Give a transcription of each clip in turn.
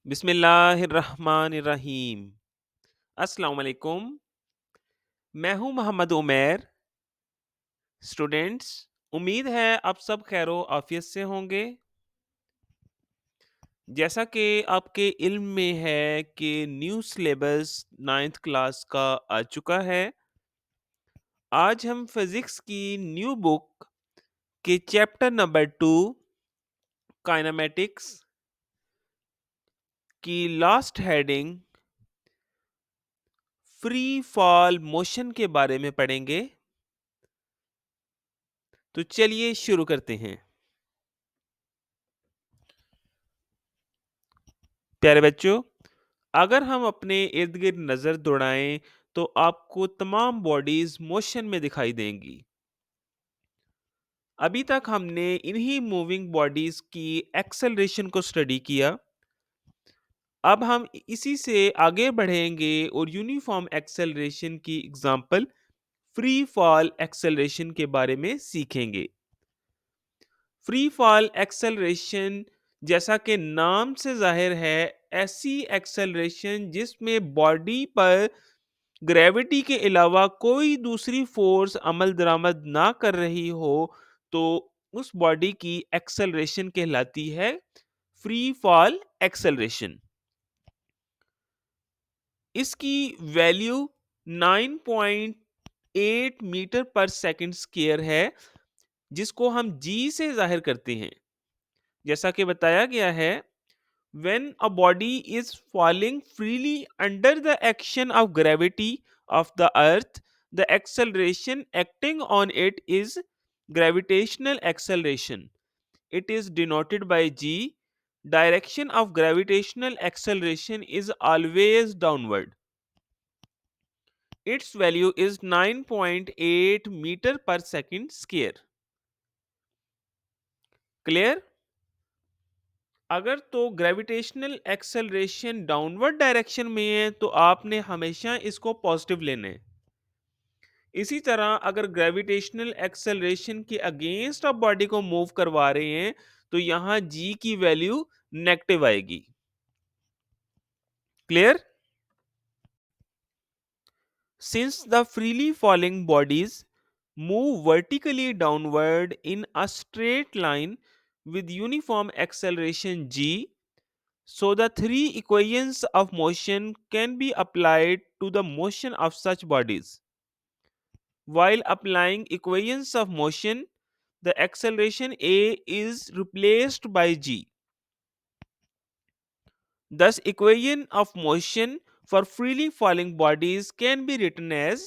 बिस्मिल्लाहिर्रहमानिर्रहीम। अस्सलाम वालेकुम। मैं हूं मोहम्मद उमैर। स्टूडेंट्स, उम्मीद है आप सब खैरो आफियत से होंगे। जैसा कि आपके इल्म में है कि न्यू सिलेबस 9th क्लास का आ चुका है। आज हम फिजिक्स की न्यू बुक के चैप्टर नंबर 2 काइनेमेटिक्स की last heading free fall motion के बारे में पढ़ेंगे। तो चलिए शुरू करते हैं। प्यारे बच्चों, अगर हम अपने इर्द गिर्द नजर दौड़ाएं तो आपको तमाम बॉडीज मोशन में दिखाई देंगी। अभी तक हमने इन्हीं मूविंग बॉडीज की एक्सेलरेशन को स्टडी किया। अब हम इसी से आगे बढ़ेंगे और यूनिफॉर्म एक्सेलरेशन की एग्जांपल फ्री फॉल एक्सेलरेशन के बारे में सीखेंगे। फ्री फॉल एक्सेलरेशन, जैसा कि नाम से जाहिर है, ऐसी एक्सेलरेशन जिसमें बॉडी पर ग्रेविटी के अलावा कोई दूसरी फोर्स अमल दरामद ना कर रही हो, तो उस बॉडी की एक्सेलरेशन कहलाती है फ्री फॉल एक्सेलरेशन। इसकी वैल्यू 9.8 मीटर पर सेकंड स्क्वायर है, जिसको हम जी से जाहिर करते हैं। जैसा कि बताया गया है, when a body is falling freely under the action of gravity of the earth, the acceleration acting on it is gravitational acceleration. It is denoted by g. Direction of gravitational acceleration is always downward. Its value is 9.8 meter per second square. Clear? अगर तो gravitational acceleration downward direction में है तो आपने हमेशा इसको positive लेना है। इसी तरह अगर ग्रेविटेशनल एक्सेलरेशन के अगेंस्ट आप बॉडी को मूव करवा रहे हैं तो यहां जी की वैल्यू नेगेटिव आएगी। Clear? Since the freely falling bodies move vertically downward in a straight line with uniform acceleration g, so the three equations of motion can be applied to the motion of such bodies. While applying equations of motion, the acceleration a is replaced by g. Thus, equation of motion for freely falling bodies can be written as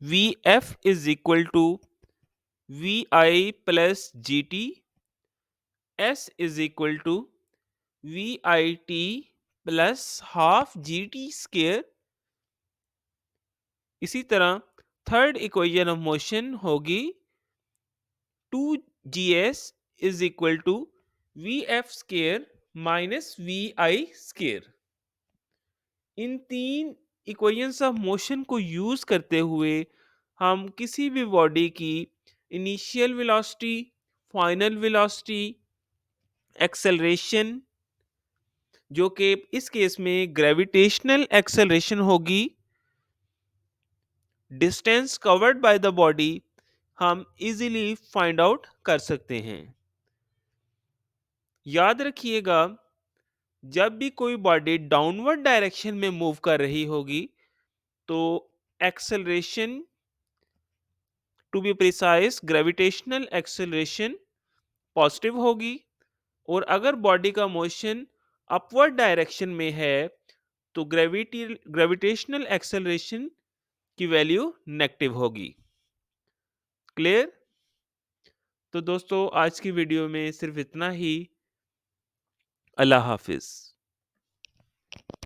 Vf is equal to Vi plus Gt, S is equal to VIT plus half g t square. इसी तरह third equation of motion होगी 2GS is equal to VF square minus VI square. इन तीन equations of motion को use करते हुए हम किसी भी बॉडी की initial velocity, final velocity, acceleration, जो कि इस केस में ग्रेविटेशनल एक्सेलरेशन होगी, distance covered by the body, हम इजीली फाइंड आउट कर सकते हैं। याद रखिएगा, जब भी कोई बॉडी डाउनवर्ड डायरेक्शन में मूव कर रही होगी तो acceleration, to be precise gravitational acceleration, positive होगी। और अगर बॉडी का मोशन अपवर्ड डायरेक्शन में है तो ग्रेविटेशनल एक्सेलरेशन की वैल्यू नेगेटिव होगी। क्लियर? तो दोस्तों, आज की वीडियो में सिर्फ इतना ही। अल्लाह हाफिज।